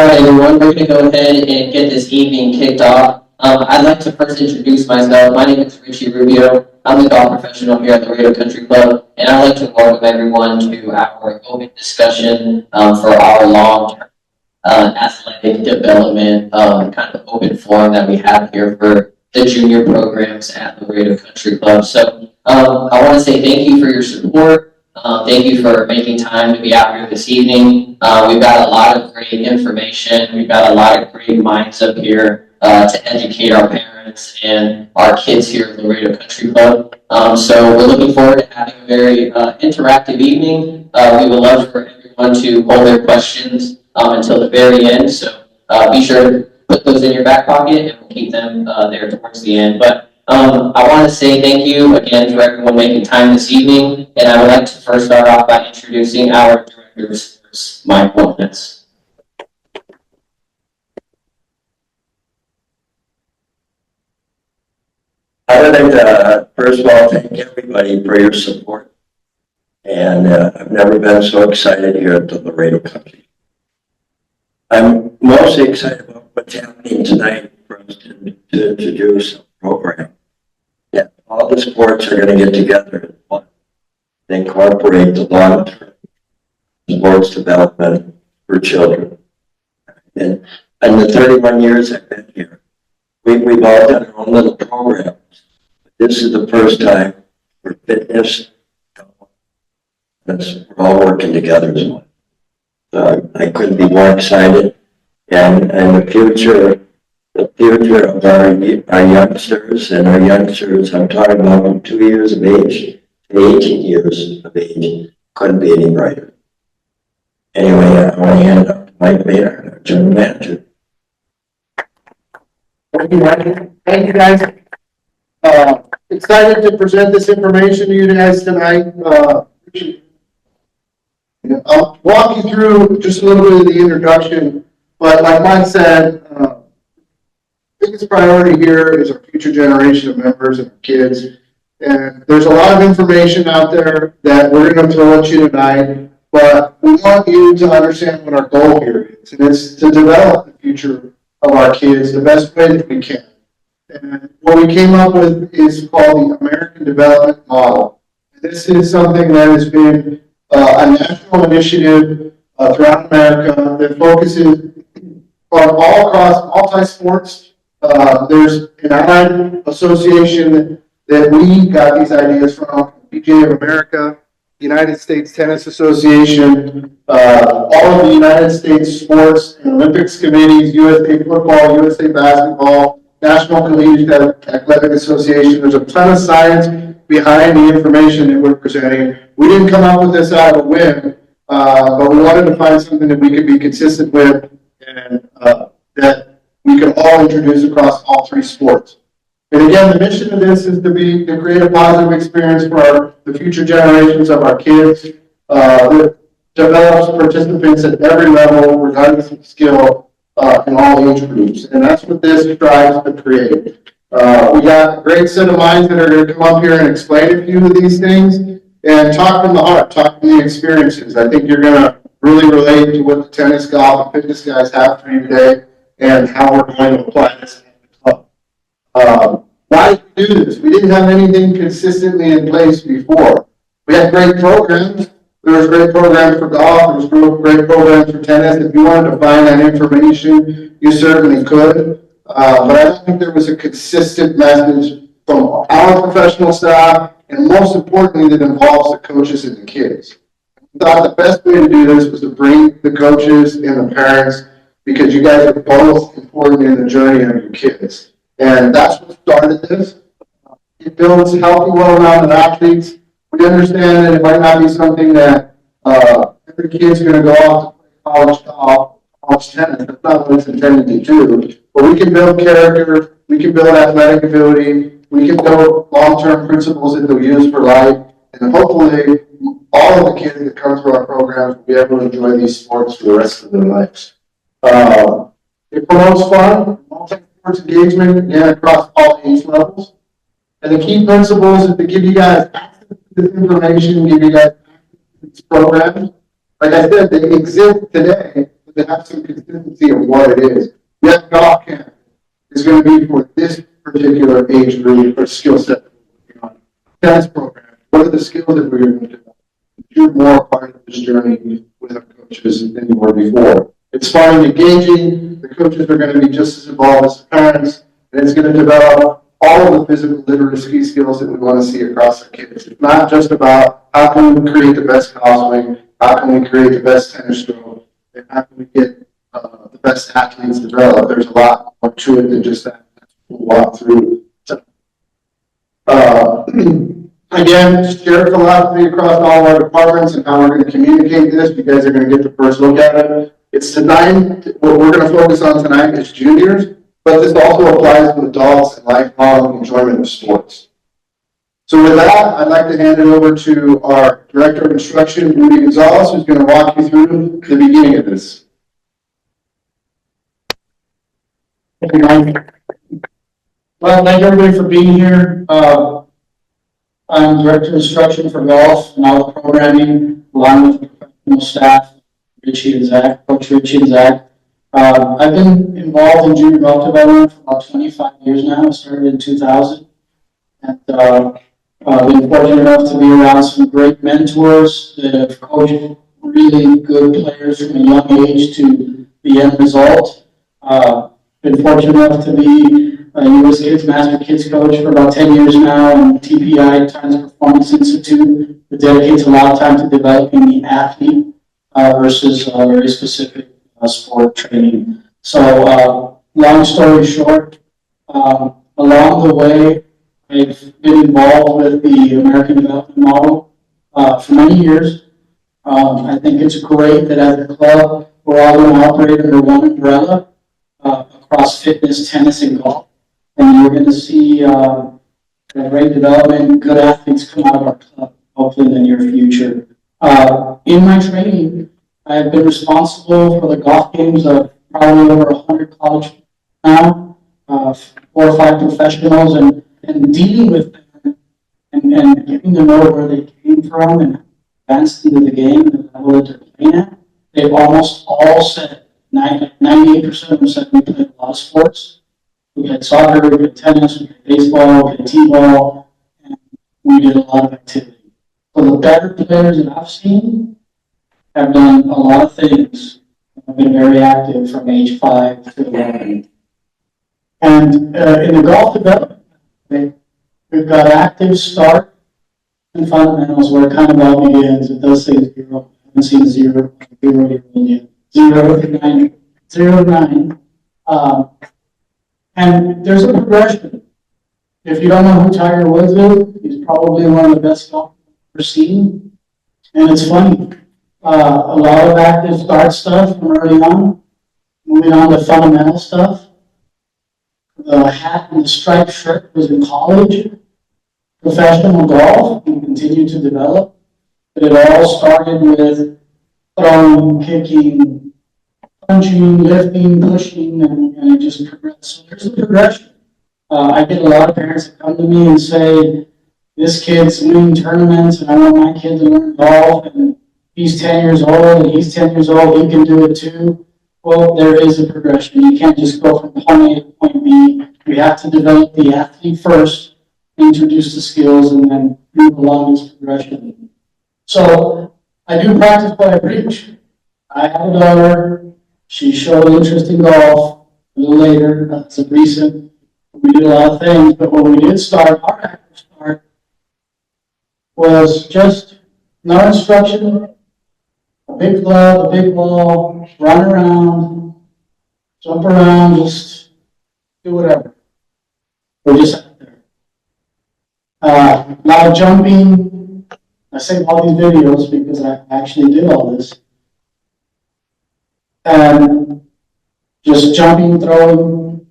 right, everyone, we're going to go ahead and get this evening kicked off. I'd like to first introduce myself. My name is Richie Rubio. I'm the golf professional here at the Laredo Country Club, and I'd like to welcome everyone to our open discussion for our long-term athletic development kind of open forum that we have here for the junior programs at the Laredo Country Club. So I want to say thank you for your support. Thank you for making time to be out here this evening. We've got a lot of great information. We've got a lot of great minds up here to educate our parents and our kids here at the Laredo Country Club. So we're looking forward to having a very interactive evening. We would love for everyone to hold their questions until the very end. So be sure to put those in your back pocket and we'll keep them there towards the end. But I want to say thank you again for everyone making time this evening, and I would like to first start off by introducing our Director of Sports, Mike Wilkins. I would like to, first of all, thank everybody for your support, and I've never been so excited here at the Laredo Country. I'm mostly excited about what's happening tonight for us to introduce a program. Yeah, all the sports are going to get together and incorporate the long-term sports development for children. And in the 31 years I've been here, we've all done our own little programs. This is the first time for fitness. We're all working together as one. I couldn't be more excited. And the future of our youngsters, and our youngsters, I'm talking about from 2 years of age to 18 years of age, couldn't be any brighter. Anyway, I want to hand it off to Mike Maynard, our general manager. Thank you, Mike. Thank you, guys. Excited to present this information to you guys tonight. I'll walk you through just a little bit of the introduction, but like Mike said, biggest priority here is our future generation of members and kids. And there's a lot of information out there that we're going to throw at you tonight, but we want you to understand what our goal here is, and it's to develop the future of our kids the best way that we can. And what we came up with is called the American Development Model. This is something that has been a national initiative throughout America that focuses on all across multi-sports. There's an allied association that we got these ideas from, PGA of America, United States Tennis Association, all of the United States Sports and Olympics committees, USA Football, USA Basketball, National Collegiate Athletic Association. There's a ton of science behind the information that we're presenting. We didn't come up with this out of a whim, but we wanted to find something that we could be consistent with and that we could all introduce across all three sports. And again, the mission of this is to create a positive experience for the future generations of our kids that develops participants at every level, regardless of skill, in all age groups. And that's what this strives to create. We got a great set of minds that are going to come up here and explain a few of these things and talk from the heart, talk from the experiences. I think you're going to really relate to what the tennis, golf, and fitness guys have for you today and how we're going to apply this in the club. Why did we do this? We didn't have anything consistently in place before. We had great programs. There was great programs for golf. There was great programs for tennis. If you wanted to find that information, you certainly could. But I don't think there was a consistent message from our professional staff, and most importantly, that involves the coaches and the kids. I thought the best way to do this was to bring the coaches and the parents, because you guys are both important in the journey of your kids. And that's what started this. It builds healthy, well-rounded athletes. We understand that it might not be something that every kid's going to go off to play college golf, college tennis. That's not what it's intended to do. But we can build character, we can build athletic ability, we can build long-term principles that they'll use for life, and hopefully all of the kids that come through our programs will be able to enjoy these sports for the rest of their lives. It promotes fun, multi-sports engagement, again, across all age levels. And the key principles is to give you guys access to this information, give you guys access to these programs. Like I said, they exist today, but to have some consistency of what it is. That golf camp is going to be for this particular age group or skill set. Tennis program, what are the skills that we're going to develop? You're more a part of this journey with our coaches than you were before. It's fun and engaging. The coaches are going to be just as involved as the parents, and it's going to develop all of the physical literacy skills that we want to see across our kids. It's not just about how can we create the best golf swing, how can we create the best tennis stroke, and how can we get the best athletes developed. There's a lot more to it than just that. We'll walk through. Again, share philosophy across all our departments and how we're going to communicate this. You guys are going to get the first look at it. It's designed, what we're going to focus on tonight is juniors, but this also applies to adults and lifelong enjoyment of sports. So with that, I'd like to hand it over to our Director of Instruction, Rudy Gonzalez, who's going to walk you through the beginning of this. Thank you, Mike. Well, thank everybody for being here. I'm Director of Instruction for golf and all the programming, along with the professional staff, Richie and Zach, Coach Richie and Zach. I've been involved in junior golf development for about 25 years now. I started in 2000. And been fortunate enough to be around some great mentors that have coached really good players from a young age to the end result. Been fortunate enough to be a U.S. Kids Master Kids coach for about 10 years now, and TPI, Times Performance Institute, that dedicates a lot of time to developing the athlete versus very specific sport training. So, long story short, along the way, I've been involved with the American Development Model for many years. I think it's great that as a club, we're all going to operate under one umbrella across fitness, tennis, and golf. And you're going to see great development, good athletes come out of our club, hopefully in the near future. In my training, I've been responsible for the golf games of probably over 100 college now, 4 or 5 professionals, and dealing with them and getting to know where they came from and advanced into the game and the level that they're playing at. They've almost all said, 98% of them said we played a lot of sports. We had soccer, we had tennis, we had baseball, we had t-ball, and we did a lot of activity. So the better players that I've seen have done a lot of things. I've been very active from age 5 to 11. And in the golf development, we've got active, start, and fundamentals where it kind of all begins. It does say 0. I haven't seen 0 yet. 0 to 9. And there's a progression. If you don't know who Tiger Woods is, he's probably one of the best golfers I've ever seen. And it's funny. A lot of active start stuff from early on. Moving on to fundamental stuff. The hat and the striped shirt was in college. Professional golf, we continued to develop. But it all started with throwing, kicking, punching, lifting, pushing, and it just progressed. So there's a progression. I get a lot of parents that come to me and say, this kid's winning tournaments and I want my kid to learn golf, and he's 10 years old and he's 10 years old, he can do it too. Well, there is a progression. You can't just go from point A to point B. We have to develop the athlete first, introduce the skills, and then move along this progression. So I do practice what I preach. I have a daughter. She showed interest in golf a little later. That's a recent. We did a lot of things, but when we did start, our active start was just no instruction, a big glove, a big ball, run around, jump around, just do whatever. We're just out there. A lot of jumping. I save all these videos because I actually did all this. And just jumping, throwing.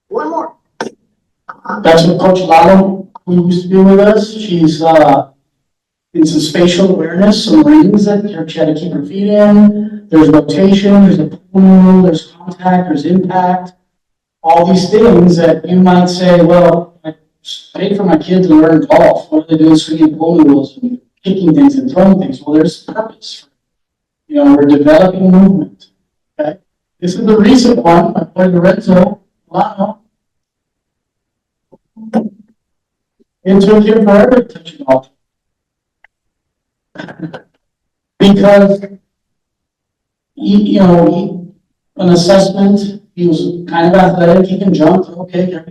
One more. That's what Coach Lalo, who used to be with us. She's in some spatial awareness, some rings that she had to keep her feet in. There's rotation, there's a pull, there's contact, there's impact. All these things that you might say, well, I paid for my kids to learn golf. What are they doing swinging pull rules and kicking things and throwing things. Well, there's purpose. We're developing movement. Okay. This is the recent one. My boy Lorenzo. Wow. It took him forever to touch it off. Because an assessment, he was kind of athletic, he can jump, okay,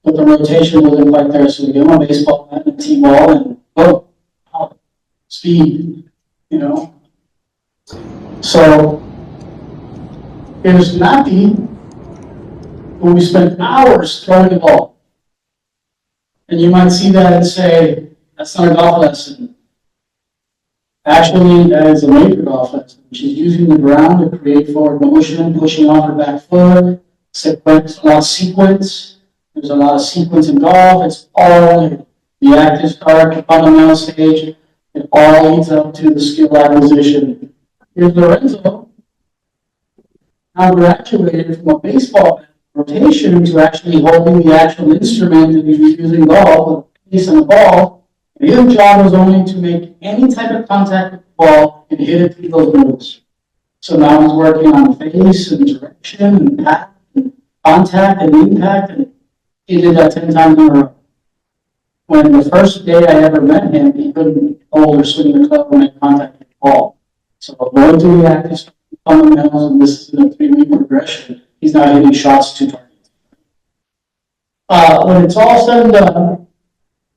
but the rotation wasn't quite there, so we give him a baseball bat and a T-ball and speed, So here's Nappy, who we spent hours throwing the ball. And you might see that and say, that's not a golf lesson. Actually, that is a major golf lesson. She's using the ground to create forward motion, pushing off her back foot, a lot of sequence. There's a lot of sequence in golf. It's all the active start, the fundamental stage. It all leads up to the skill acquisition. Here's Lorenzo, now graduated from a baseball rotation to actually holding the actual instrument that he's using golf, with the piece and the ball. His job was only to make any type of contact with the ball and hit it through those moves. So now he's working on face and direction and path and contact and impact, and he did that 10 times in a row. When the first day I ever met him, he couldn't hold or swing the club or make contact with the ball. So going through the active fundamentals, and this is a 3-week progression, he's now hitting shots to targets. When it's all said and done,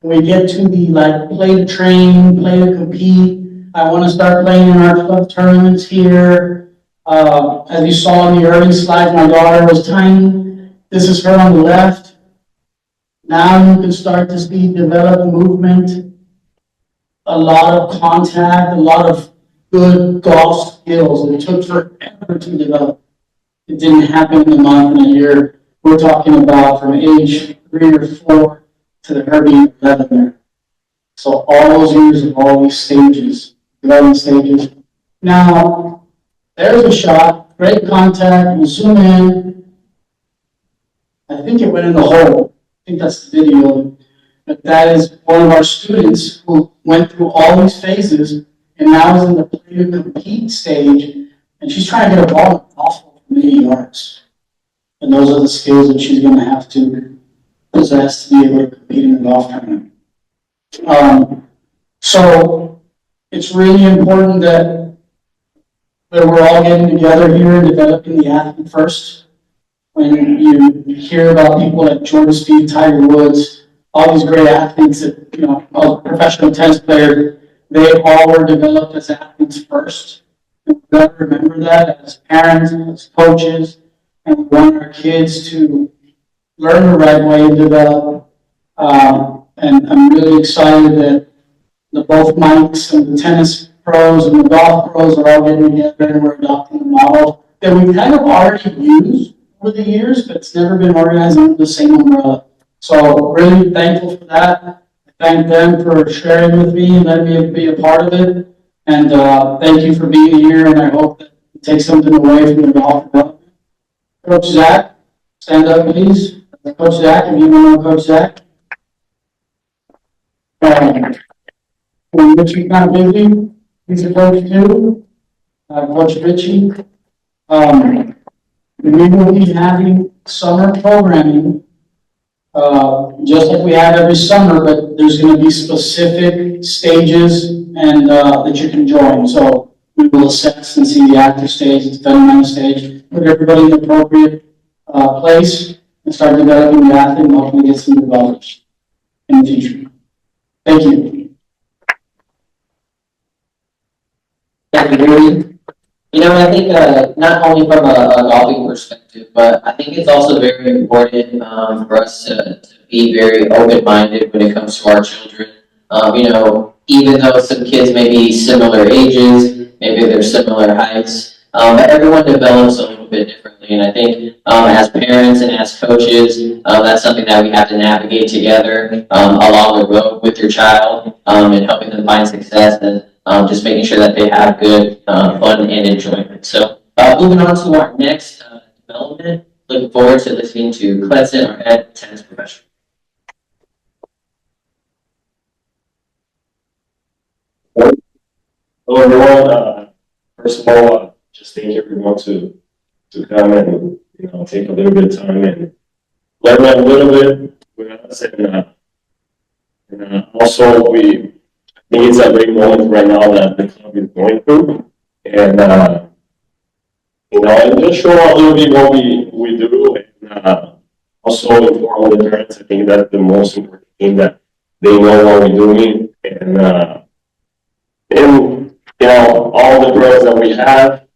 we get to the play to train, play to compete. I want to start playing in our club tournaments here. As you saw in the early slides, my daughter was tiny. This is her on the left. Now you can start to see develop movement, a lot of contact, a lot of good golf skills. It took forever to develop. It didn't happen in a month and a year. We're talking about from age 3 or 4 to the her being 11 there. So all those years of all these stages, development stages. Now, there's a shot, great contact, we'll zoom in. I think it went in the hole. I think that's the video. But that is one of our students who went through all these phases and now is in the play to compete stage. And she's trying to get a ball off from 80 yards. And those are the skills that she's going to have to possess to be able to compete in a golf tournament. So it's really important that we're all getting together here and developing the athlete first. When you hear about people like Jordan Spieth, Tiger Woods, all these great athletes that, all professional tennis players, they all were developed as athletes first. And we've got to remember that as parents, as coaches, and we want our kids to learn the right way to develop. And I'm really excited that both Mikes and the tennis pros and the golf pros are all getting together and we're adopting a model that we've kind of already used over the years, but it's never been organized under the same umbrella. So really thankful for that. I thank them for sharing with me and letting me be a part of it. And thank you for being here, and I hope that you take something away from the golf development. Coach Zach, stand up please. Coach Zach, if you know Coach Zach. When Richie kind of busy, he's a coach too. Coach Richie. We will be having summer programming, just like we have every summer, but there's going to be specific stages and that you can join. So we will assess and see the active stage, the fundamental stage, put everybody in the appropriate place, and start developing the athlete and hopefully get some developers in the future. Thank you. Thank you, Rudy. I think not only from a golfing perspective, but I think it's also very important for us to be very open-minded when it comes to our children. Even though some kids may be similar ages, maybe they're similar heights, but everyone develops a little bit differently. And I think as parents and as coaches, that's something that we have to navigate together along the road with your child and helping them find success and just making sure that they have good fun and enjoyment. So moving on to our next development, looking forward to listening to Clemson, our head tennis professional. Hello, everyone. First of all, just thank everyone to come and take a little bit of time and learn a little bit with us, and also I think it's a great moment right now that the club is going through, and and just show a little bit what we do, and also inform the parents. I think that's the most important thing, that they know what we're doing, and all the girls that we have.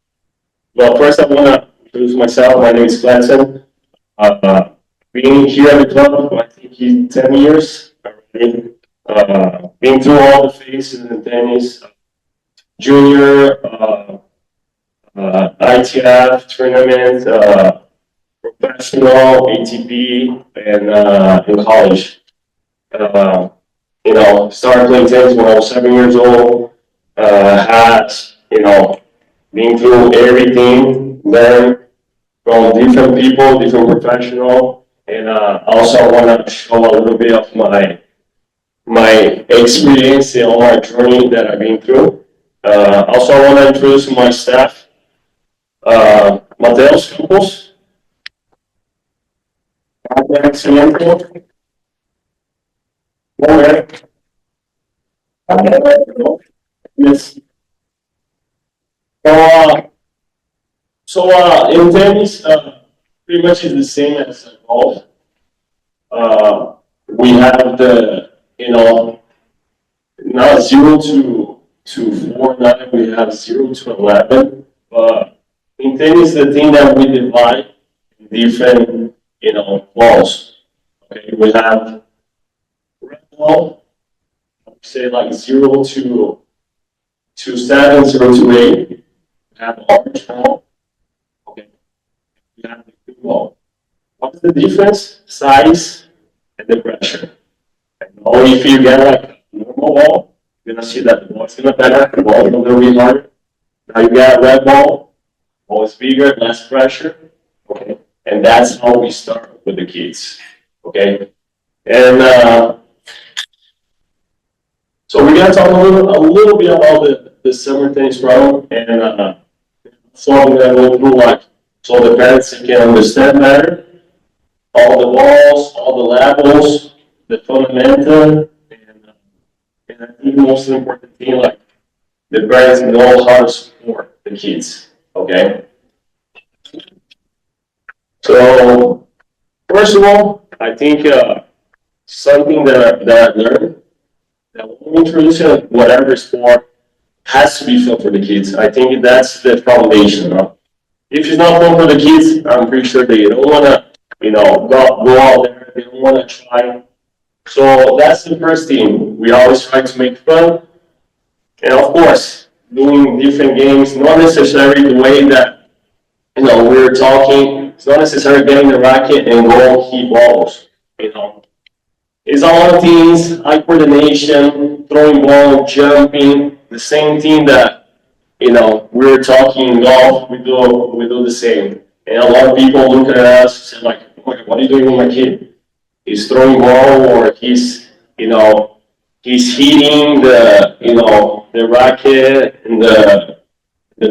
Well, first I want to introduce myself. My name is Clanson. Being here at the club, I think he's 10 years already. Been through all the phases in tennis, junior, ITF tournament, professional, ATP, and in college. Started playing tennis when I was 7 years old. Had, been through everything, learned from different people, different professional, and also want to show a little bit of my experience and all my journey that I've been through. Also, I want to introduce my staff. Mateus Campos, yes. In tennis, pretty much is the same as golf. We have not 0 to 4, we have 0 to 11. But in tennis, the thing that we divide in different, balls. Okay, we have red ball, say like 0 to 7, 0 to 8. We have orange ball. Okay, we have the blue ball. What's the difference? Size and the pressure. Only if you get like a normal ball, you're gonna see that the ball is gonna better, the ball is a little bit harder. Now you get a red ball is bigger, less pressure. Okay, and that's how we start with the kids. Okay, and so we're gonna talk a little bit about the summer tennis program, and so I'm gonna go through so the parents can understand better all the balls, all the levels, the fundamental, and I think the most important thing, the parents know how to support the kids. Okay. So first of all, I think something that I learned, that when we introduce whatever sport, has to be fun for the kids. I think that's the foundation. If it's not fun for the kids, I'm pretty sure they don't want to, go out there. They don't want to try. So that's the first thing. We always try to make fun. And of course, doing different games, not necessarily the way that, we're talking. It's not necessarily getting the racket and go hit balls, It's a lot of things, eye coordination, throwing ball, jumping, the same thing that, we're talking in golf, we do the same. And a lot of people look at us and say what are you doing with my kid? He's throwing ball, or he's hitting the racket and the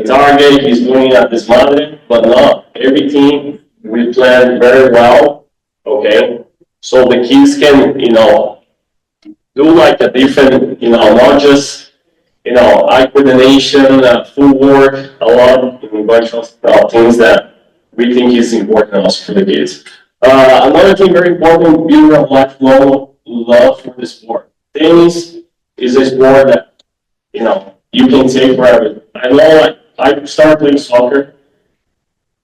target, he's doing at this madre, but not everything we plan very well, okay? So the kids can, do a different, not just, eye coordination, footwork, a bunch of things that we think is important also for the kids. Another thing very important, building a lifelong love for the sport. Tennis is a sport that, you can take forever. I know I started playing soccer,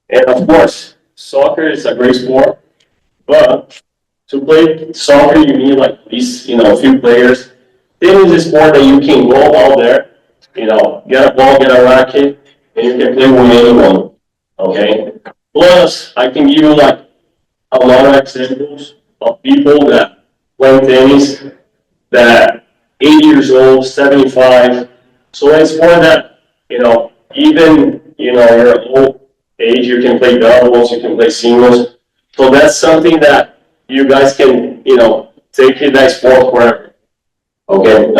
and of course, soccer is a great sport, but to play soccer, you need at least, a few players. Tennis is a sport that you can go out there, get a ball, get a racket, and you can play with anyone, okay? Plus, I can give you a lot of examples of people that play tennis that 80 years old, 75. So it's more that, even, your old age, you can play doubles, you can play singles. So that's something that you guys can, take that sport forever. Okay.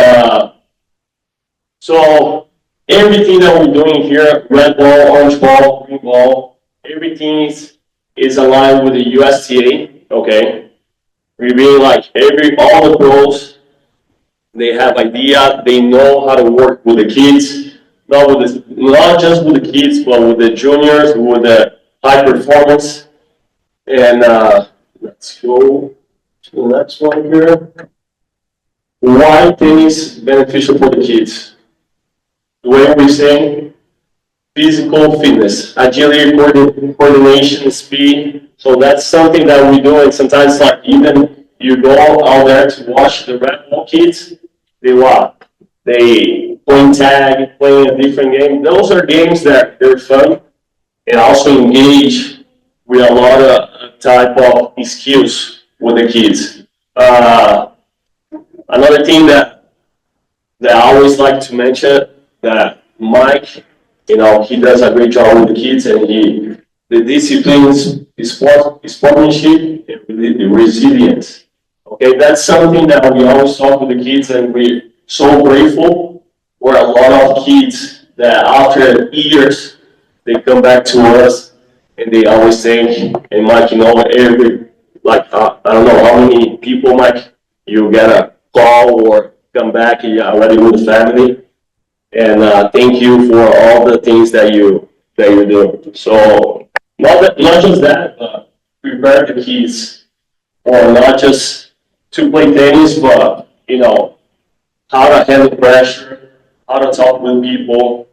So everything that we're doing here, red ball, orange ball, green ball, everything is aligned with the USTA, okay? We really like all the pros, they have idea, they know how to work with the kids, not just with the kids, but with the juniors, with the high performance. And let's go to the next one here. Why tennis beneficial for the kids? The way we say, physical fitness, agility, coordination, speed. So that's something that we do, and sometimes like even you go out there to watch the red ball kids, they what? They playing tag, playing a different game. Those are games that they're fun and also engage with a lot of type of skills with the kids. Another thing that I always like to mention that Mike, he does a great job with the kids, and the disciplines, his sportsmanship, and the resilience. Okay, that's something that we always talk with the kids, and we're so grateful for a lot of kids that after years they come back to us and they always say, and Mike, every I don't know how many people, Mike, you get a call or come back and you're already with the family. And thank you for all the things that you do. So not just that, but prepare the kids for not just to play tennis, but how to handle pressure, how to talk with people.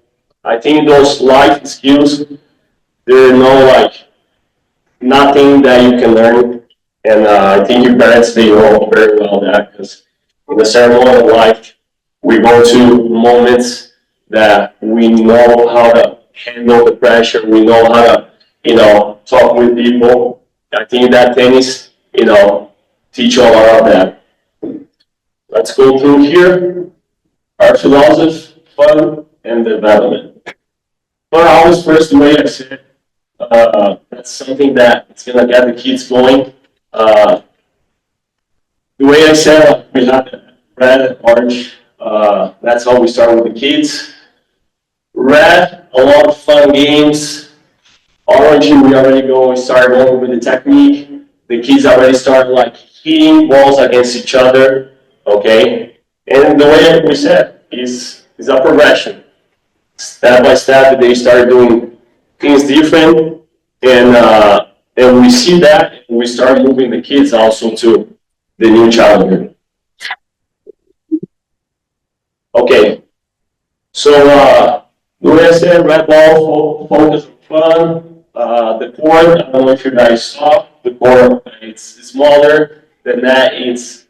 I think those life skills, there are no nothing that you can learn. And I think your parents, they know very well that, because in the ceremony of life, we go to moments that we know how to handle the pressure. We know how to, talk with people. I think that tennis, teach you a lot of that. Let's go through here. Our philosophy, fun, and development. But always first, the way I said, that's something that it's gonna get the kids going. The way I said, we have red and orange. That's how we start with the kids. Red, a lot of fun games. Orange, we already start going with the technique. The kids already start hitting balls against each other. Okay, and the way we said is a progression. Step by step, they start doing things different, and we see that, and we start moving the kids also to the new challenger. Okay, so the way I said, red ball, focus on fun. The court, I don't know if you guys saw, the court, it's smaller. The net, it's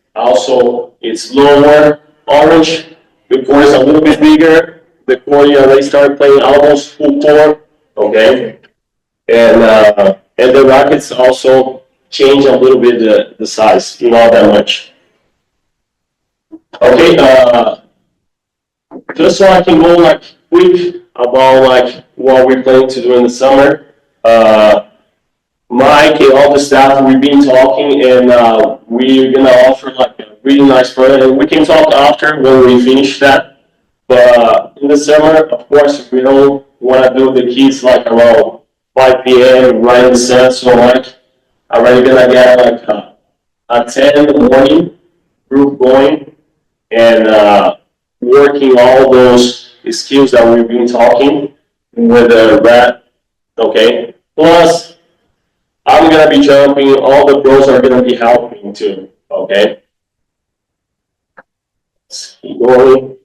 lower. Orange, the court is a little bit bigger. The court, they start playing almost full court, okay? And the rackets also change a little bit the size, not that much. Okay, just so I can go quick about what we're planning to do in the summer. Mike and all the staff, we've been talking, and we're gonna offer a really nice product, and we can talk after when we finish that. But in the summer, of course, we don't want to do the kids around 5 p.m. right in the sun. So I'm already gonna get a 10 in the morning group going, and working all those skills that we've been talking with the red. Okay, plus I'm gonna be jumping. All the pros are gonna be helping too. Okay. Let's keep going.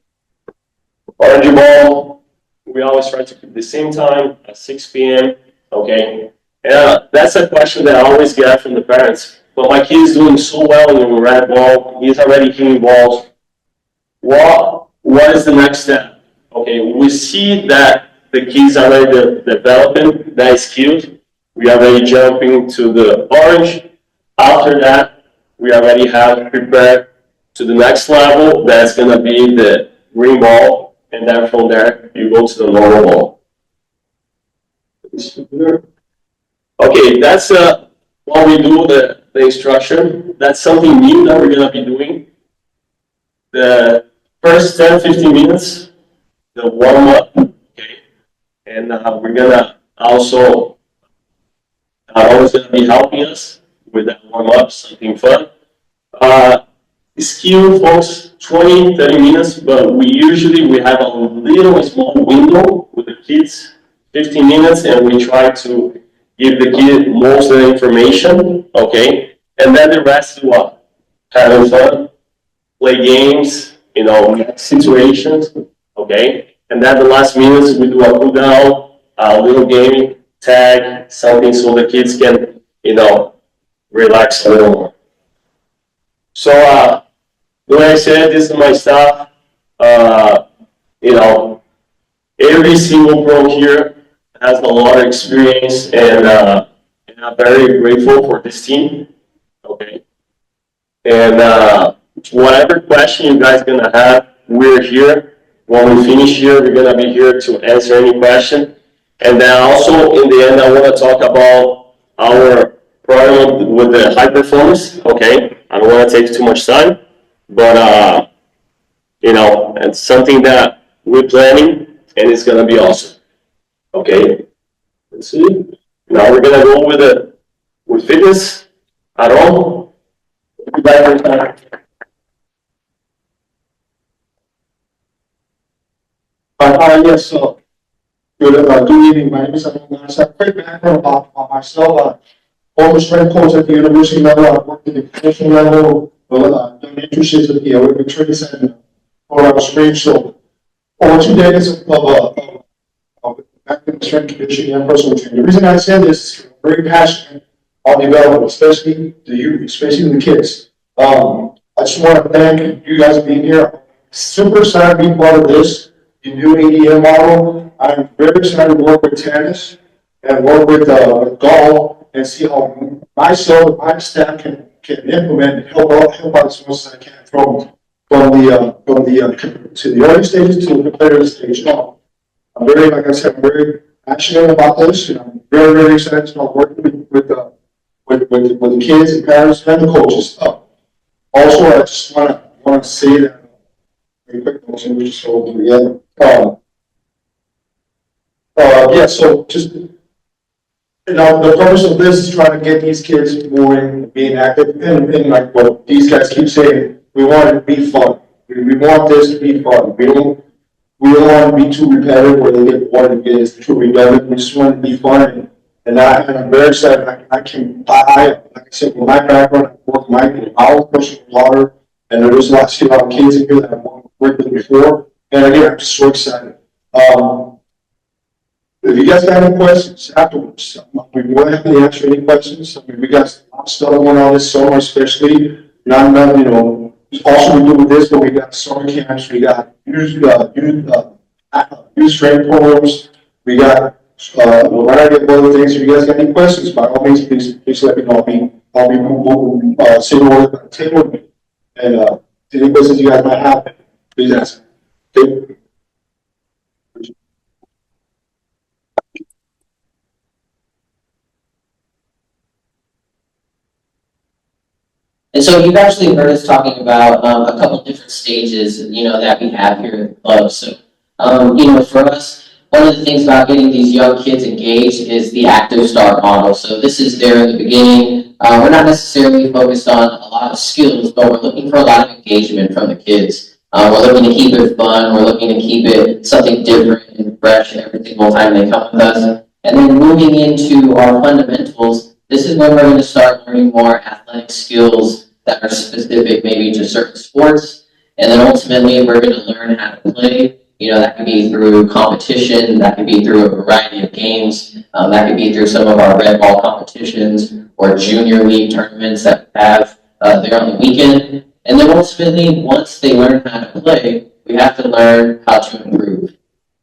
Orange ball. We always try to keep the same time at 6 p.m. Okay. And that's a question that I always get from the parents. But my kid is doing so well in the red ball. He's already hitting balls. What is the next step? Okay, we see that the kids are already developing that skills. We are already jumping to the orange. After that, we already have prepared to the next level. That's gonna be the green ball, and then from there you go to the normal ball. Okay, that's what we do, the instruction. That's something new that we're gonna be doing. The first 10-15 minutes, the warm-up, we're gonna also, always gonna be helping us with that warm-up, something fun. Skill, folks, 20, 30 minutes, but we have a little small window with the kids, 15 minutes, and we try to give the kid most of the information, okay? And then the rest is what? Having fun, play games, situations, okay? And then the last minutes, we do a cool down, a little game, tag, something so the kids can, relax a little more. So, like I said, this is my stuff. Every single pro here has a lot of experience, and I'm very grateful for this team. Okay. And whatever question you guys gonna have, we're here. When we finish here, we're gonna be here to answer any question. And then also in the end, I want to talk about our program with the high performance. Okay, I don't want to take too much time, but it's something that we're planning, and it's gonna be awesome. Okay, let's see. Now we're gonna go with fitness at all. Yes, so, good evening, my name is Arun. So, quick background about myself, former strength coach at the university level, I worked at the professional level, done internships at the Olympic Training Center, or Spring. So, over 2 decades of academic strength conditioning and personal training. The reason I say this is I'm very passionate on development, especially the youth, especially the kids. I just want to thank you guys for being here. Super excited to be part of this. The new ADM model. I'm very excited to work with tennis and work with golf and see how myself, my staff can implement and help out as much as I can from the to the early stages to the competitive stage. Now, I'm very, like I said, I'm very passionate about this, and I'm very, very excited to start working with the kids and parents and the coaches. Also, I just want to say that very quick, motion, we just hold together. So just, the purpose of this is trying to get these kids moving, being active, and like what these guys keep saying, we want it to be fun. We want this to be fun. We don't want to be too repetitive where they get bored and get too redundant. We just want it to be fun. And I'm very excited. Like I said, with my background, I worked I was pushing water, and there's a lot of kids in here that I've worked with before. And again, I'm just so excited. If you guys got any questions afterwards, we more than happy to answer any questions. We got a lot of stuff going on this summer, especially not also we do with this, but we got summer camps, we got youth training programs, we got a variety of other things. If you guys got any questions, by all means, please let me know. I'll be sitting over the table with me. And any questions you guys might have, please ask. Okay. And so you've actually heard us talking about a couple different stages, that we have here at the club. So, for us, one of the things about getting these young kids engaged is the active start model. So this is there in the beginning. We're not necessarily focused on a lot of skills, but we're looking for a lot of engagement from the kids. We're looking to keep it fun. We're looking to keep it something different and fresh every single time they come with us. And then moving into our fundamentals, this is when we're going to start learning more athletic skills that are specific maybe to certain sports. And then ultimately we're going to learn how to play. That could be through competition, that could be through a variety of games, that could be through some of our red ball competitions or junior league tournaments that we have there on the weekend. And then ultimately, once they learn how to play, we have to learn how to improve.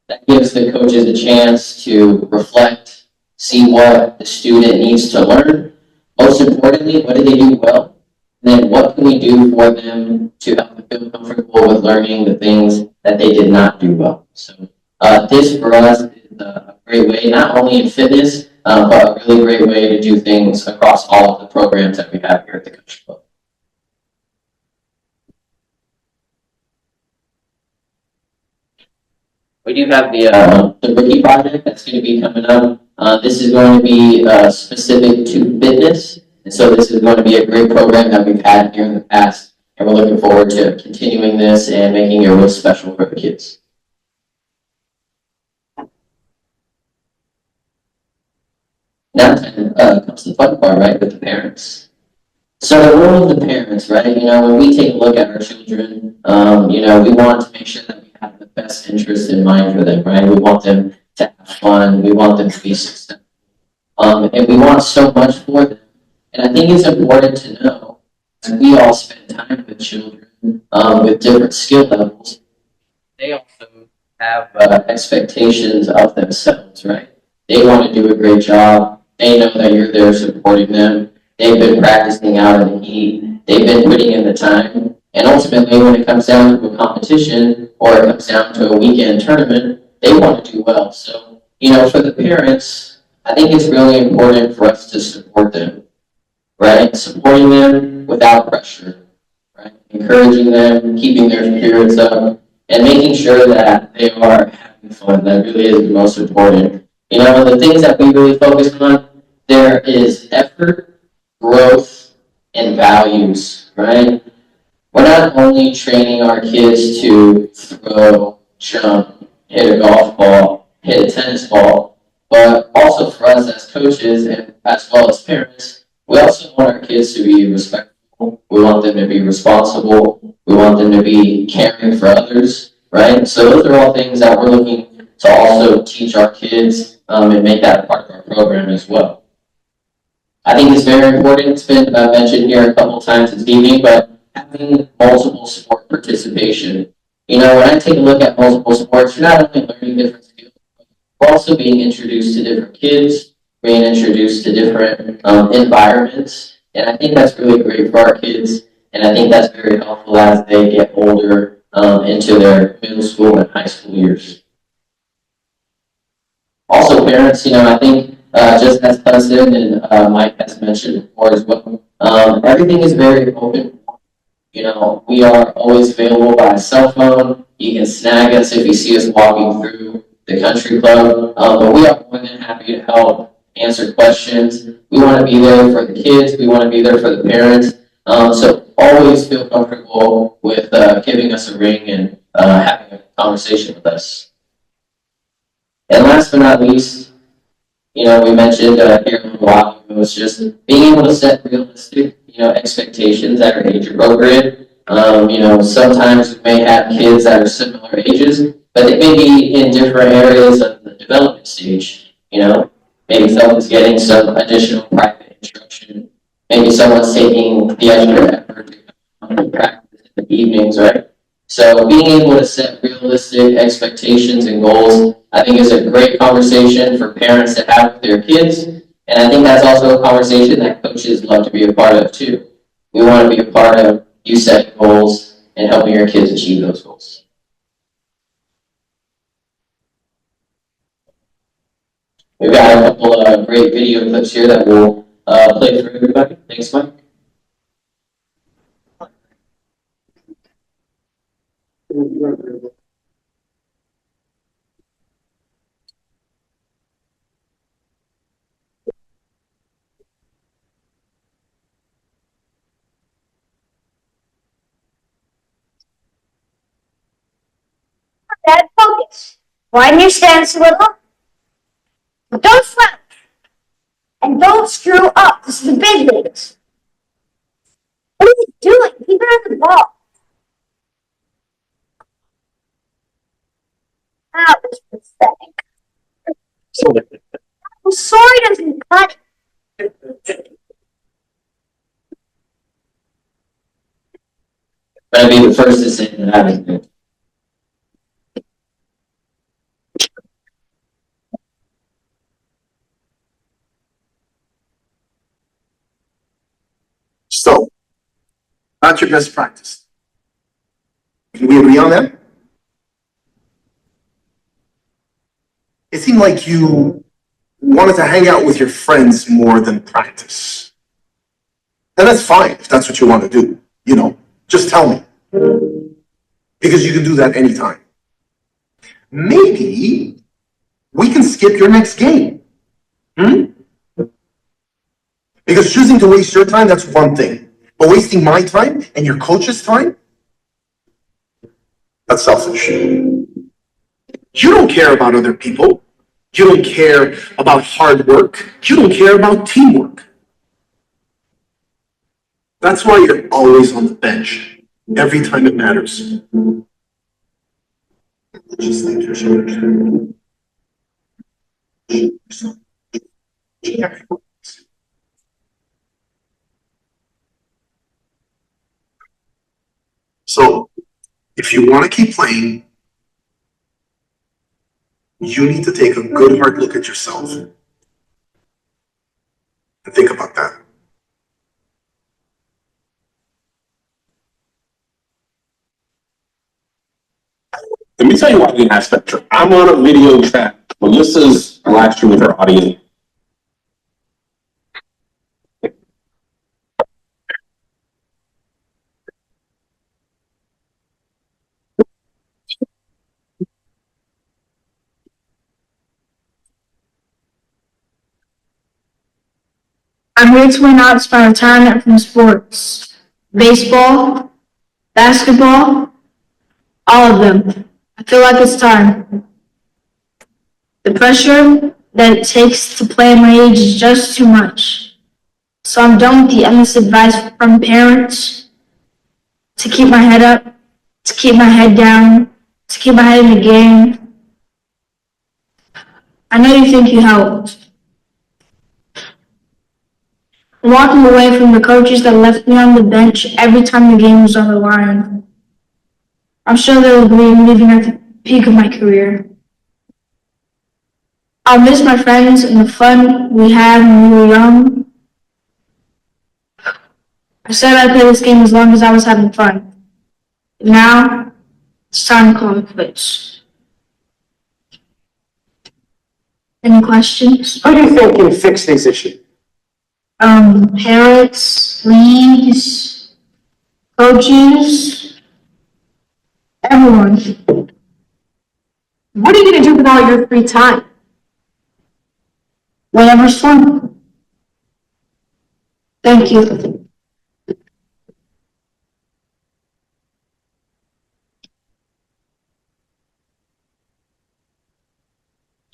That gives the coaches a chance to reflect, see what the student needs to learn. Most importantly, what do they do well? And then what can we do for them to help them feel comfortable with learning the things that they did not do well? So this for us is a great way, not only in fitness, but a really great way to do things across all of the programs that we have here at the Country Club. we do have the rookie project that's going to be coming up. This is going to be specific to fitness, and so this is going to be a great program that we've had here in the past, and we're looking forward to continuing this and making it real special for the kids. Now comes the fun part, right, with the parents. So the role of the parents, right? When we take a look at our children, we want to make sure that we have the best interest in mind for them, right? We want them to have fun. We want them to be successful. And we want so much for them. And I think it's important to know that we all spend time with children with different skill levels. They also have expectations of themselves, right? They want to do a great job. They know that you're there supporting them. They've been practicing out in the heat. They've been putting in the time. And ultimately, when it comes down to a competition or it comes down to a weekend tournament, they want to do well. So, for the parents, I think it's really important for us to support them, right? Supporting them without pressure, right? Encouraging them, keeping their spirits up, and making sure that they are having fun. That really is the most important. The things that we really focus on, there is effort, growth, and values, right? We're not only training our kids to throw, jump, hit a golf ball, hit a tennis ball, but also for us as coaches and as well as parents, we also want our kids to be respectful. We want them to be responsible. We want them to be caring for others, right? So those are all things that we're looking to also teach our kids and make that part of our program as well. I think it's very important. It's been mentioned here a couple of times this evening, but having multiple sport participation. When I take a look at multiple sports, you're not only learning different skills, we're also being introduced to different kids, being introduced to different environments. And I think that's really great for our kids. And I think that's very helpful as they get older into their middle school and high school years. Also, parents, I think just as Hudson and Mike has mentioned before as well, everything is very open. We are always available by cell phone. You can snag us if you see us walking through the country club. But we are more than happy to help answer questions. We want to be there for the kids. We want to be there for the parents. So always feel comfortable with giving us a ring and having a conversation with us. And last but not least, we mentioned here a little while ago, was just being able to set realistic, expectations that are age appropriate. Sometimes we may have kids that are similar ages, but they may be in different areas of the development stage. Maybe someone's getting some additional private instruction. Maybe someone's taking the extra effort to practice in the evenings, right? So being able to set realistic expectations and goals, I think is a great conversation for parents to have with their kids. And I think that's also a conversation that coaches love to be a part of too. We want to be a part of you setting goals and helping your kids achieve those goals. We've got a couple of great video clips here that we'll play for everybody. Thanks, Mike. Dad, focus. Widen your stance a little. But don't slouch. And don't screw up. This is the big leagues. What are you doing? Keep it on the ball. That was pathetic. I'm sorry it doesn't cut it. But I'd be the first to say that I was good. So, that's your best practice. Can we agree on that? It seemed like you wanted to hang out with your friends more than practice. And that's fine if that's what you want to do. Just tell me. Because you can do that anytime. maybe we can skip your next game. Because choosing to waste your time, that's one thing. But wasting my time and your coach's time, that's selfish. You don't care about other people. You don't care about hard work. You don't care about teamwork. That's why you're always on the bench, every time it matters. Just think you should. So, if you want to keep playing, you need to take a good hard look at yourself and think about that. Let me tell you why we have Spectrum. I'm on a video track. Melissa's live streaming her audience. I'm here to announce my retirement from sports. Baseball, basketball, all of them. I feel like it's time. The pressure that it takes to play at my age is just too much. So I'm done with the endless advice from parents to keep my head up, to keep my head down, to keep my head in the game. I know you think you helped. I'm walking away from the coaches that left me on the bench every time the game was on the line. I'm sure they'll agree I'm leaving at the peak of my career. I'll miss my friends and the fun we had when we were young. I said I'd play this game as long as I was having fun. Now, it's time to call it quits. Any questions? How do you think you fix these issues? Parents, leagues, coaches, everyone. What are you going to do with all your free time? Whatever's fun. Thank you.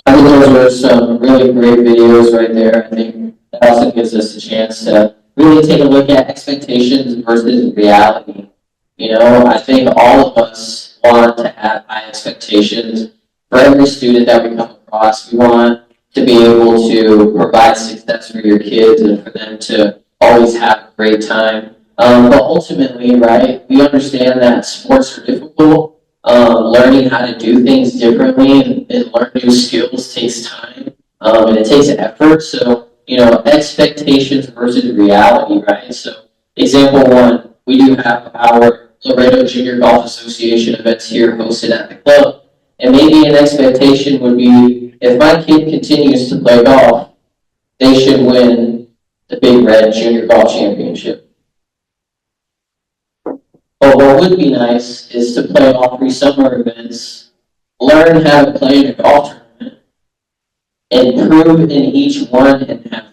I think those were some really great videos right there. I think that also gives us a chance to really take a look at expectations versus reality. You know, I think all of us want to have high expectations for every student that we come across. We want to be able to provide success for your kids and for them to always have a great time. But ultimately, right, we understand that sports are difficult. Learning how to do things differently and learn new skills takes time, and it takes effort. So, you know, expectations versus reality, right? So, example one, we do have our Laredo Junior Golf Association events here hosted at the club. And maybe an expectation would be, if my kid continues to play golf, they should win the Big Red Junior Golf Championship. But what would be nice is to play all 3 summer events, learn how to play in a golf tournament, and prove in each one and have.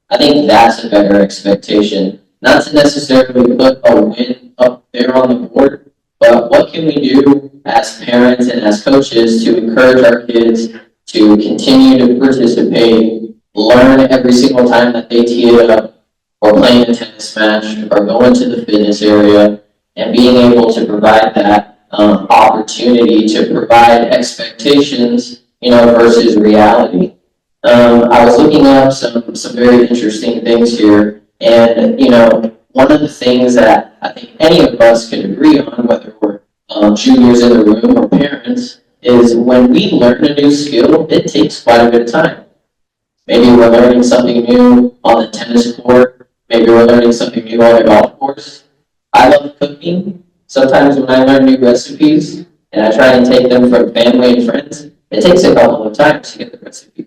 I think that's a better expectation. Not to necessarily put a win up there on the board, but what can we do as parents and as coaches to encourage our kids to continue to participate, learn every single time that they tee it up, or playing a tennis match, or going to the fitness area, and being able to provide that opportunity to provide expectations, you know, versus reality. I was looking up some very interesting things here, and you know, one of the things that I think any of us can agree on, whether we're juniors in the room or parents, is when we learn a new skill, it takes quite a bit of time. Maybe we're learning something new on the tennis court. Maybe we're learning something new on the golf course. I love cooking. Sometimes when I learn new recipes and I try and take them from family and friends, it takes a couple of times to get the recipe.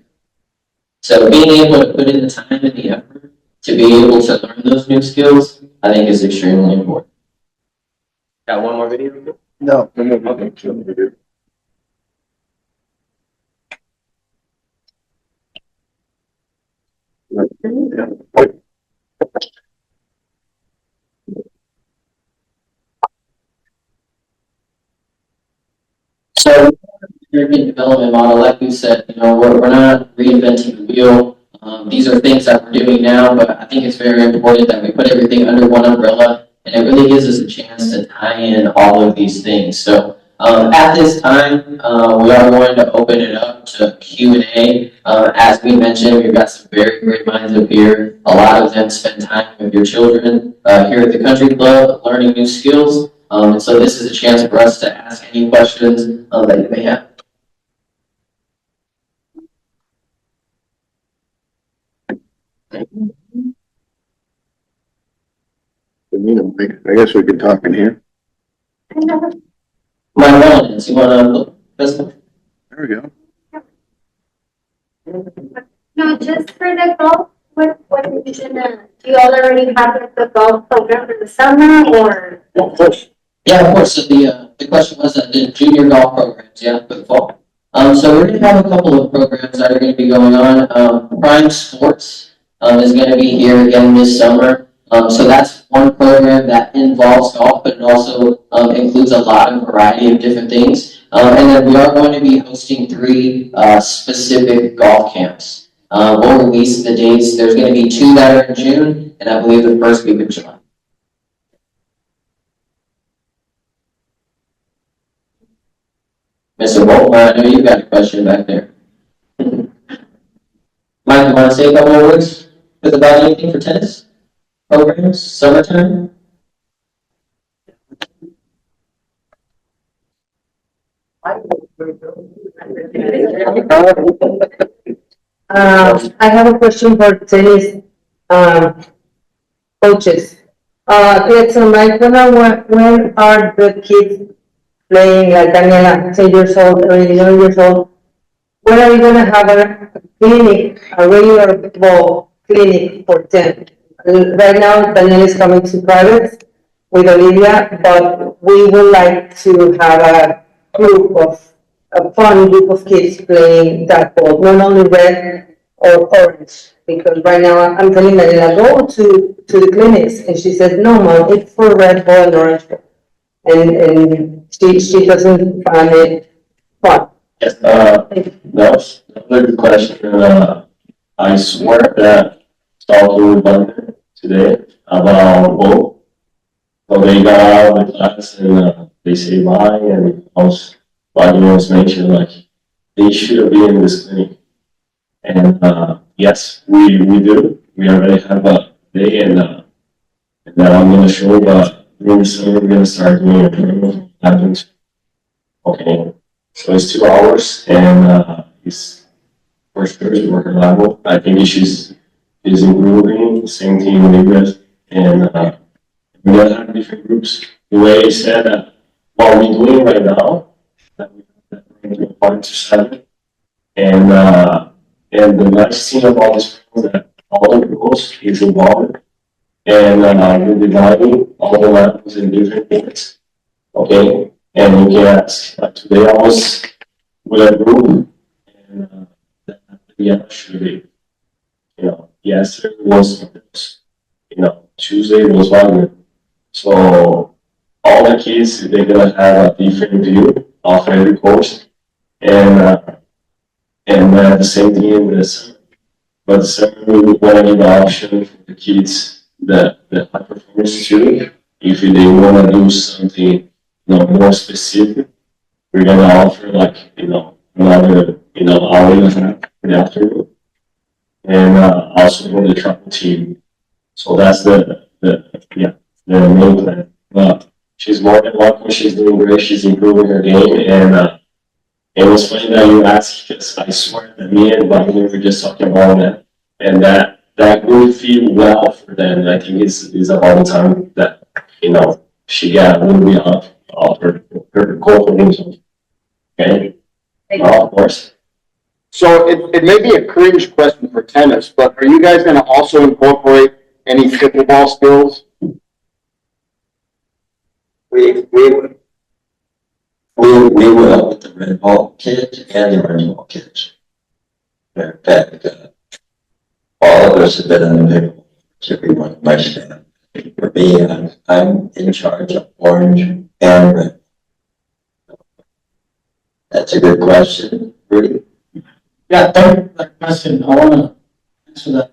So being able to put in the time and the effort to be able to learn those new skills, I think is extremely important. Got one more video? No. Okay. So, European development model, like we said, we're not reinventing the wheel. These are things that we're doing now, but I think it's very important that we put everything under one umbrella, and it really gives us a chance to tie in all of these things. So, at this time, we are going to open it up to Q&A. As we mentioned, we've got some very great minds up here. A lot of them spend time with your children here at the country club, learning new skills. And so this is a chance for us to ask any questions that you may have. I guess we could talk in here. My relatives, you want to look this one? There we go. No, just for the golf, what are you gonna, do you all already have like the golf program for the summer or? Of course. Yeah, of course. So the question was the junior golf programs, yeah, for the fall. So we're going to have a couple of programs that are going to be going on. Prime Sports is going to be here again this summer. So that's one program that involves golf, but it also includes a lot of variety of different things. And then we are going to be hosting 3 specific golf camps. We'll release the dates. There's going to be 2 that are in June, and I believe the first week of July. Mr. Boltman, I know you got a question back there. Mike, you want to say a couple of words about anything for tennis programs, summertime? I have a question for tennis coaches. Let's imagine when are the kids playing, like Daniela, 10 years old or 11 years old? When are you gonna have a clinic, a regular ball clinic for them? Right now, Daniela is coming to private with Olivia, but we would like to have a fun group of kids playing that ball, not only red or orange. Because right now I'm telling Daniela, go to the clinics, and she says, no, Mom, it's for red ball and orange ball. And she doesn't find it fun. Yes, that was another good question. I swear that talking with them today about both. So they got out of the class and they say bye, and also, like you was mentioned, like they should have been in this clinic. And yes, we do. We already have a day, and that I'm gonna show. During the summer, we're gonna start doing a training. Happens. Okay. So it's 2 hours, and he's for sure is working level. I think she's is improving. Same thing with English, and we're gonna have different groups. The way he said that what we're doing right now, that we're going to 1 to 7, and the nice thing about this is that all the rules is involved, and we're dividing all the levels in different things. Okay. And you can ask, like today I was with a group, and yeah, should be, yesterday was, Tuesday was one. So all the kids, they're gonna have a different view of every course, and the same thing in the summer. But the summer we wanna give the option for the kids that high performance too, if they wanna do something more specific, we're gonna offer like, another, hour and a half in the afternoon. And also for the travel team. So that's the main plan. But she's more than welcome, she's doing great, she's improving her game, and it was funny that you asked, because I swear that me and Bobby were just talking about that, and that would feel well for them. I think is about the time that, she got a little bit of her confidence. Okay? Of course. So it may be a cringe question for tennis, but are you guys gonna also incorporate any pickleball skills? We will with the red ball kids and the orange ball kids. In fact, all of us have been in the pickle. Everyone in my staff. For me, I'm in charge of orange and red. That's a good question. Rudy? Yeah, thank you for that question. I want to answer that.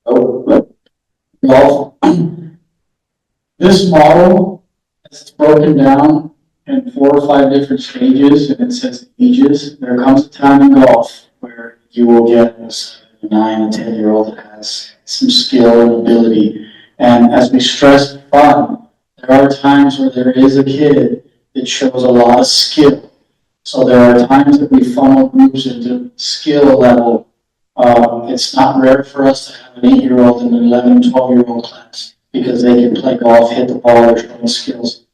Oh, Golf. This model is broken down in 4 or 5 different stages, and it says ages. There comes a time in golf where you will get a 7, 9, and 10-year-old that has some skill and ability. And as we stress fun, there are times where there is a kid that shows a lot of skill. So there are times that we funnel groups into skill level. It's not rare for us to have an 8-year-old and an 11, 12-year-old class because they can play golf, hit the ball, they're showing skills.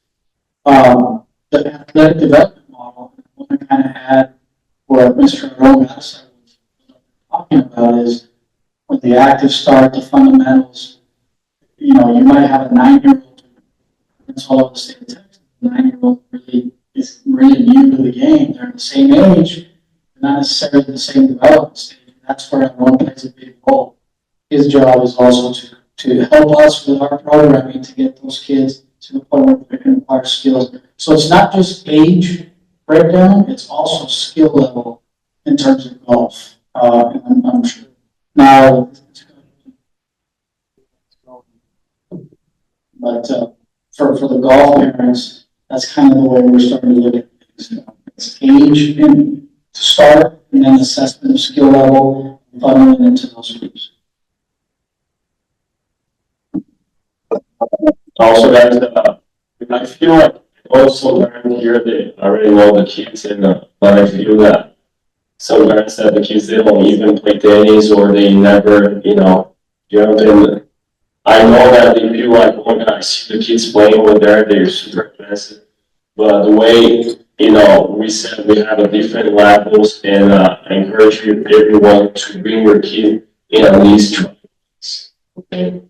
The athletic development model, I want to kind of add what Mr. Rogas was talking about is with the active start, the fundamentals, you know, you might have a 9-year-old that's all over the state of Texas. The 9-year-old really is really new to the game. They're the same age, not necessarily the same development stage. That's where everyone plays a big role. His job is also to help us with our programming to get those kids to the point where they can acquire skills. So it's not just age breakdown, it's also skill level in terms of golf. And I'm sure now, but for the golf parents, that's kind of the way we're starting to look at things. It's age and to start, and then assessment of skill level, and funneling into those groups. Also, guys, I feel like also around here they already know the kids, and but I feel that some parents that the kids they don't even play tennis or they never, jump in. I know that they feel like, oh my God, I see the kids playing over there, they're super aggressive. But the way, we said we have a different levels, and I encourage you, everyone to bring your kid in at least twice. Okay?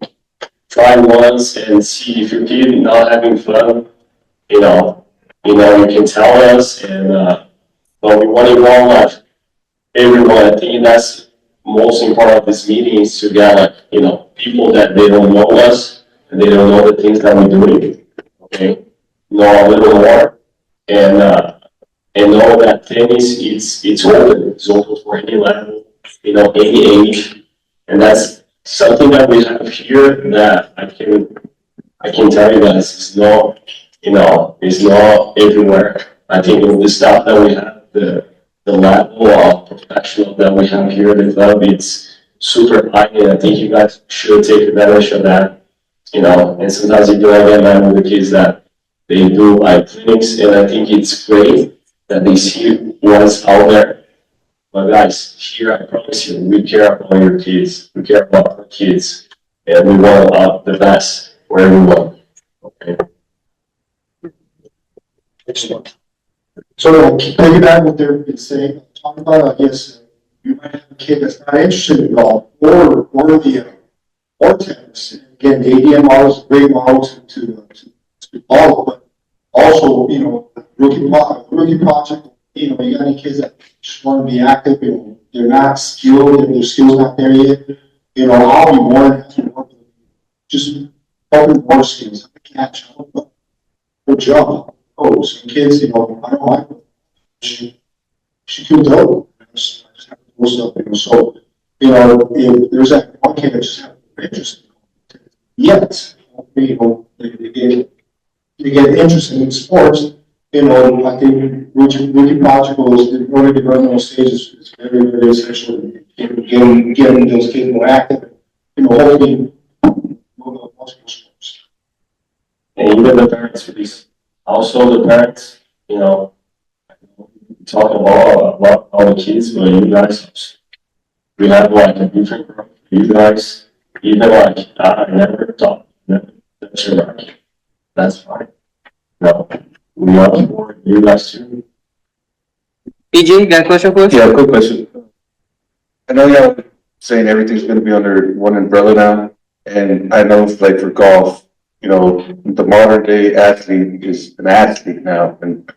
Try once and see if your kid not having fun, you can tell us, and but we want to involve everyone. I think that's most important of this meeting is to get people that they don't know us and they don't know the things that we're doing. Okay, know a little more and know that tennis it's open. It's open for any level, any age, and that's something that we have here that I can tell you guys it's not it's not everywhere. I think with the stuff that we have, the level of professional that we have here in the club, it's super high, and I think you guys should take advantage of that. And sometimes you do get mad with the kids that they do clinics, and I think it's great that they see what's out there. But guys, here I promise you, we care about your kids, we care about our kids, and we want the best for everyone. Okay. Excellent. So piggyback what they're saying, talk about, I guess, you might have a kid that's not interested in golf or tennis. Again, the ADM model is a great model to follow, but also, rookie project, you got any kids that just want to be active, they're not skilled and their skills not there yet, I'll be more than happy to work with them. Just helping more skills, catch up, good job. Oh, some kids, I don't like she can go. I just have to do stuff, so, if there's that one kid that just has interest, yes, they get interested in sports, I think Ricky Project was in order to run those stages, it's very, very essential in getting those kids more active, hopefully, multiple sports. And even the parents for these, also the parents, talk about all the kids, but you guys, we have a different group for you guys. Even I never thought that's your right. That's fine. No, we are for you guys too. PJ, got a question for us? Yeah, quick question. I know y'all saying everything's gonna be under one umbrella now, and I know like for golf, the modern day athlete is an athlete now, and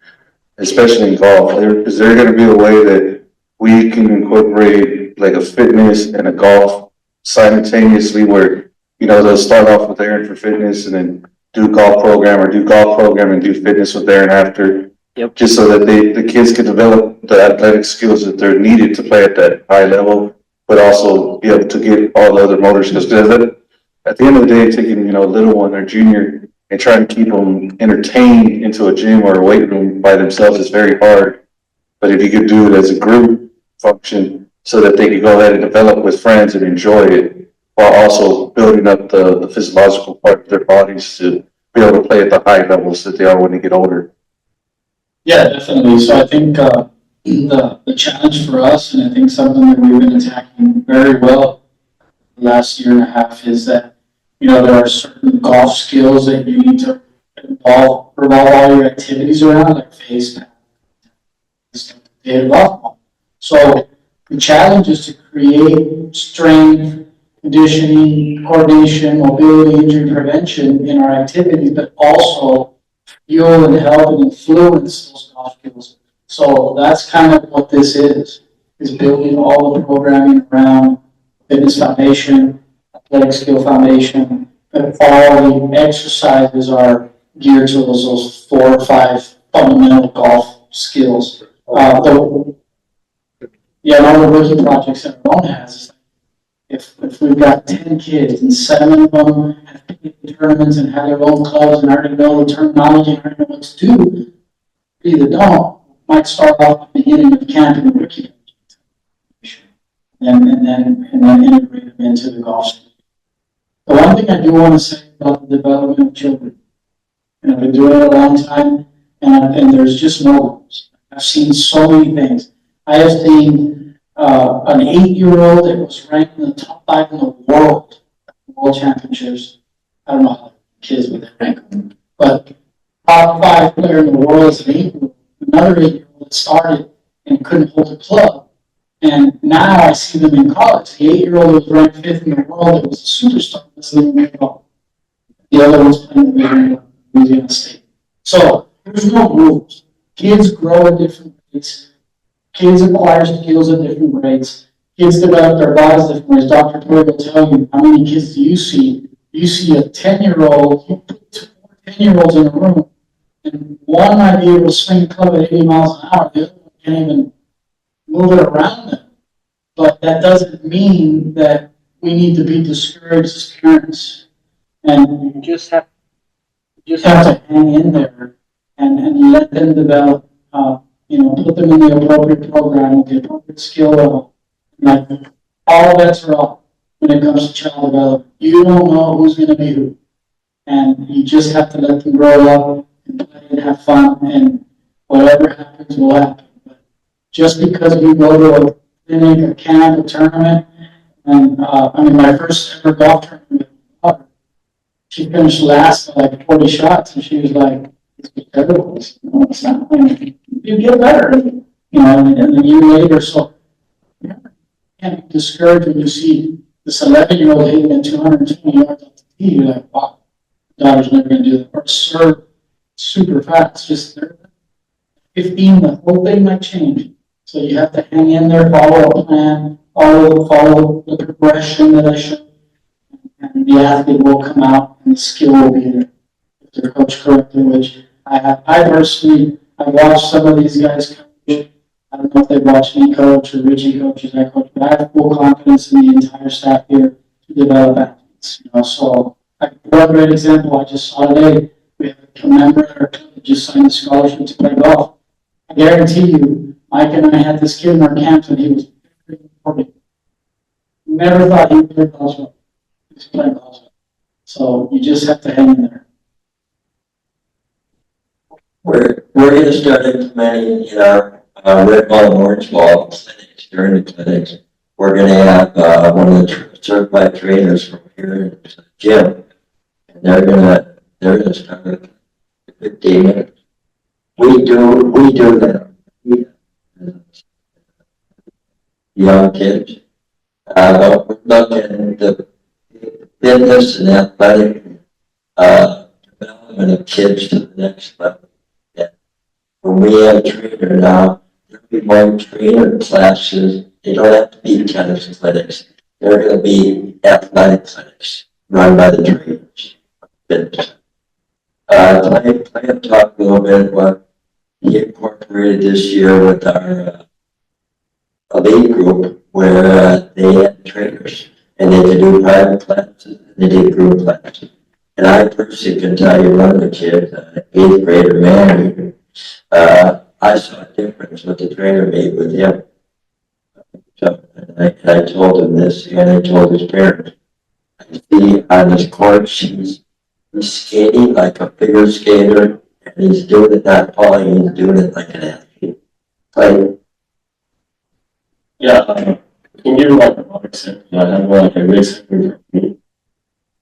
especially in golf, is there gonna be a way that we can incorporate like a fitness and a golf simultaneously where, they'll start off with Aaron for fitness and then do golf program or do golf program and do fitness with Aaron after. Yep. Just so that the kids can develop the athletic skills that they're needed to play at that high level, but also be able to get all the other motor skills. Because at the end of the day, taking, a little one or junior and trying to keep them entertained into a gym or a weight room by themselves is very hard. But if you could do it as a group function so that they could go ahead and develop with friends and enjoy it while also building up the physiological part of their bodies to be able to play at the high levels that they are when they get older. Yeah, definitely. So I think, the challenge for us, and I think something that we've been attacking very well the last year and a half is that, there are certain golf skills that you need to revolve all your activities around, like face, golf. So the challenge is to create strength, conditioning, coordination, mobility, injury prevention in our activities, but also fuel and help and influence those golf skills. So that's kind of what this is building all the programming around fitness foundation, athletic skill foundation, and all the exercises are geared to those 4 or 5 fundamental golf skills. One of the rookie projects that Ramon has is if we've got 10 kids and 7 of them have played in tournaments and have their own clubs and already know the terminology and already know what to do, either don't, might start off at the beginning of camp in the rookie and then integrate them into the golf school. The one thing I do want to say about the development of children, I've been doing it a long time, and there's just no rules. I've seen so many things. I have seen an 8-year-old that was ranked in the top 5 in the world championships. I don't know how kids would rank them, but top 5 player in the world is an 8-year-old. Another 8-year-old that started and couldn't hold a club. And now I see them in college. The 8-year-old was ranked 5th in the world. It was a superstar. The other one's playing in Louisiana State. So there's no rules. Kids grow at different rates. Kids acquire skills at different rates. Kids develop their bodies different ways. Dr. Torrey will tell you, how many kids do you see? You see a 10-year-old, you put 2 10-year-olds in a room, and one might be able to swing a club at 80 miles an hour. The other one can't even move it around them. But that doesn't mean that we need to be discouraged as parents. And you just have to hang in there and let them develop, put them in the appropriate program with the appropriate skill level. Like, all bets are off when it comes to child development. You don't know who's going to be who. And you just have to let them grow up and play and have fun, and whatever happens will happen. But just because we go to a clinic, a camp, a tournament, and my first ever golf tournament, she finished last by like 40 shots, and she was like, "This was terrible. It's not like you get better." And a year later, so you can't be discouraged when you see this 11-year-old hitting at 220 yards off the tee. You're like, "Wow, daughter's never going to do that." Or serve super fast, just 15, the whole thing might change. So you have to hang in there, follow a plan, follow the progression that I showed. And the athlete will come out and the skill will be there if they're coached correctly, which I watched some of these guys coach. I don't know if they've watched me coach or Richie coaches I coach, but I have full confidence in the entire staff here to develop athletes. So one great example I just saw today, we have a member at our club that just signed a scholarship to play golf. I guarantee you, Mike and I had this kid in our camps and he was very important. Never thought he would play golf. So you just have to hang in there. We're going to start implementing in our red ball and orange ball clinics, during the clinics. We're going to have one of the certified trainers from here in the gym, and they're going to start with 15 minutes. We do that. Young kids. But we're looking at the fitness and athletic development of kids to the next level. Yeah. When we have a trainer now, they're be more trainer classes. They don't have to be tennis clinics. They're gonna be athletic clinics run by the trainers. I plan to talk a little bit what he incorporated this year with our elite group where they had trainers and they could do private classes and they did group classes. And I personally can tell you one of the kids, 8th grader man, I saw a difference what the trainer made with him. So and I told him this and I told his parents. I see on his court he's skating like a figure skater and he's doing it not falling, he's doing it like an athlete. Like, Yeah, I can give you like a lot of example. I have like a great example for me.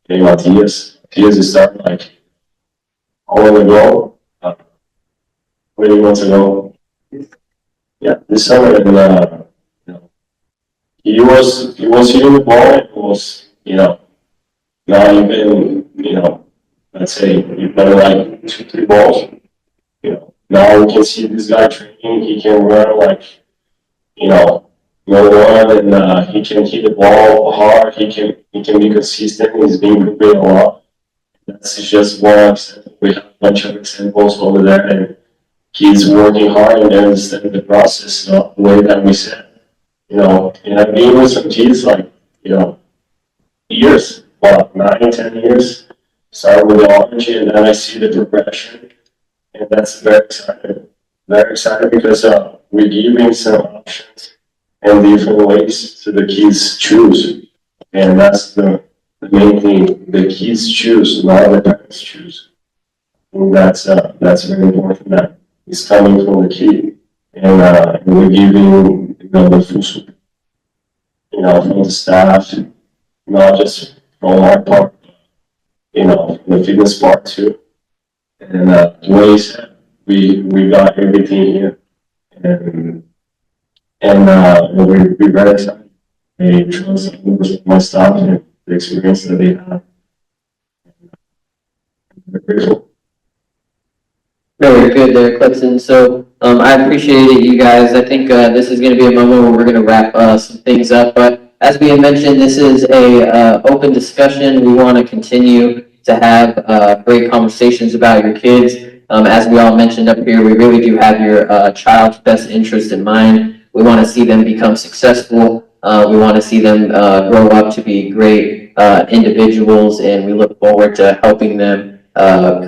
Okay, Matthias is starting like all in ago, 20 months ago. Yeah, this summer, and you know, he was hitting the ball. It was, you know, not even, you know, let's say you better like 2-3 balls. You know, now we can see this guy training. He can run like, you know, no one, and he can hit the ball hard. He can be consistent. He's being prepared a lot. That's just one example. We have a bunch of examples over there, and he's working hard and understanding the process, the way that we said. You know, and I've been with some kids like, you know, years, well, 9, 10 years. Start with the orange, and then I see the progression, and that's very exciting. Very excited because we're giving some options and different ways to the kids choose, and that's the main thing. The kids choose, not the parents choose, and that's very important. That is coming from the kid, and we're giving, you know, the full support, you know, from the staff, not just from our part, you know, the fitness part too. And what he said, we got everything here, and we're very excited. They trust my staff and the experience that they have. We're grateful. Very good there, Clifton. So I appreciate it, you guys. I think this is going to be a moment where we're going to wrap some things up. But as we had mentioned, this is a open discussion. We want to continue to have great conversations about your kids. As we all mentioned up here, we really do have your child's best interest in mind. We want to see them become successful. We want to see them grow up to be great individuals, and we look forward to helping them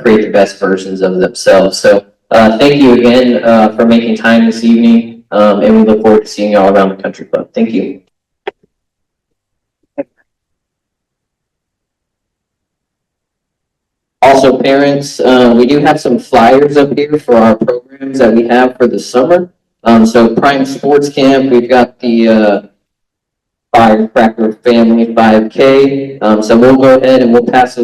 create the best versions of themselves. So thank you again for making time this evening, and we look forward to seeing you all around the country club. Thank you. Also, parents, we do have some flyers up here for our programs that we have for the summer. So Prime Sports Camp, we've got the Firecracker Family 5K. So we'll go ahead and we'll pass those